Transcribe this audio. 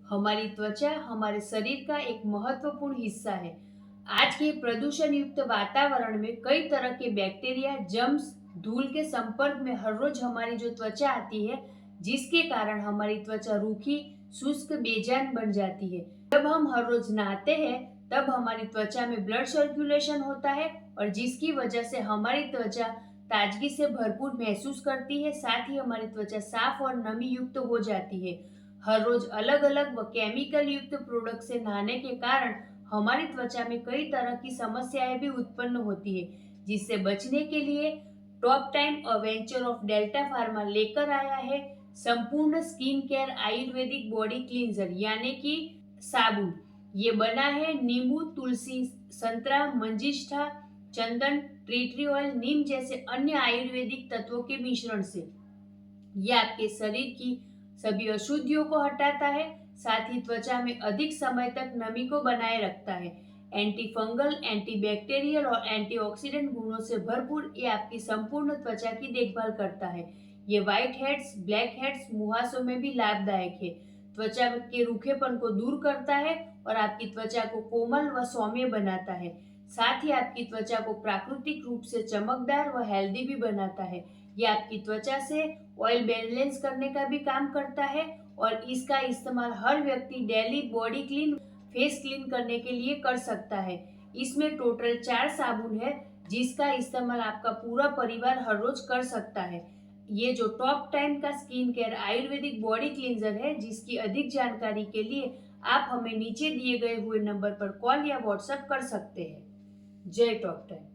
हमारी त्वचा हमारे शरीर का एक महत्वपूर्ण हिस्सा है। आज के प्रदूषण युक्त वातावरण में कई तरह के बैक्टीरिया, जर्म्स, धूल के संपर्क में हर रोज हमारी जो त्वचा आती है, जिसके कारण हमारी त्वचा रूखी, शुष्क, बेजान बन जाती है। जब हम हर रोज नहाते हैं, तब हमारी त्वचा में ब्लड सर्कुलेशन होता है और जिसकी वजह से हमारी त्वचा ताजगी से भरपूर महसूस करती है। साथ ही हमारी त्वचा साफ और नमी युक्त हो जाती है। हर रोज अलग अलग व केमिकल युक्त प्रोडक्ट से नहाने के कारण हमारी त्वचा में कई तरह की समस्याएं भी उत्पन्न होती है, जिससे बचने के लिए टॉप टाइम और वेंचर ऑफ डेल्टा फार्मा लेकर आया है संपूर्ण skin care Ayurvedic body cleanser यानी कि साबुन। ये बना है नींबू, तुलसी, संतरा, मंजिष्ठा, चंदन, टी ट्री ऑयल, नीम जैसे अन्य आयुर्वेदिक तत्वों के मिश्रण से। ये आपके शरीर की सभी अशुद्धियों को हटाता है, साथ ही त्वचा में अधिक समय तक नमी को बनाए रखता है। एंटी फंगल, एंटी बैक्टीरियल और एंटीऑक्सीडेंट गुणों से भरपूर ये आपकी संपूर्ण त्वचा की देखभाल करता है। ये व्हाइट हेड्स, ब्लैक हेड्स, मुहासों में भी लाभदायक है। त्वचा के रूखेपन को दूर करता है और आपकी त्वचा को कोमल व सौम्य बनाता है। साथ ही आपकी त्वचा को प्राकृतिक रूप से चमकदार व हेल्दी भी बनाता है। ये आपकी त्वचा से ऑयल बैलेंस करने का भी काम करता है और इसका इस्तेमाल हर व्यक्ति daily body clean, face clean करने के लिए कर सकता है। इसमें टोटल 4 साबुन है, जिसका इस्तेमाल आपका पूरा परिवार हर रोज कर सकता है। ये जो टॉप टाइम का skin care Ayurvedic body cleanser है, जिसकी अधिक जानकारी के लिए आप हमें नीचे दिए गए हुए नंबर पर कॉल या व्हाट्सएप कर सकते हैं। जय टॉप टाइम।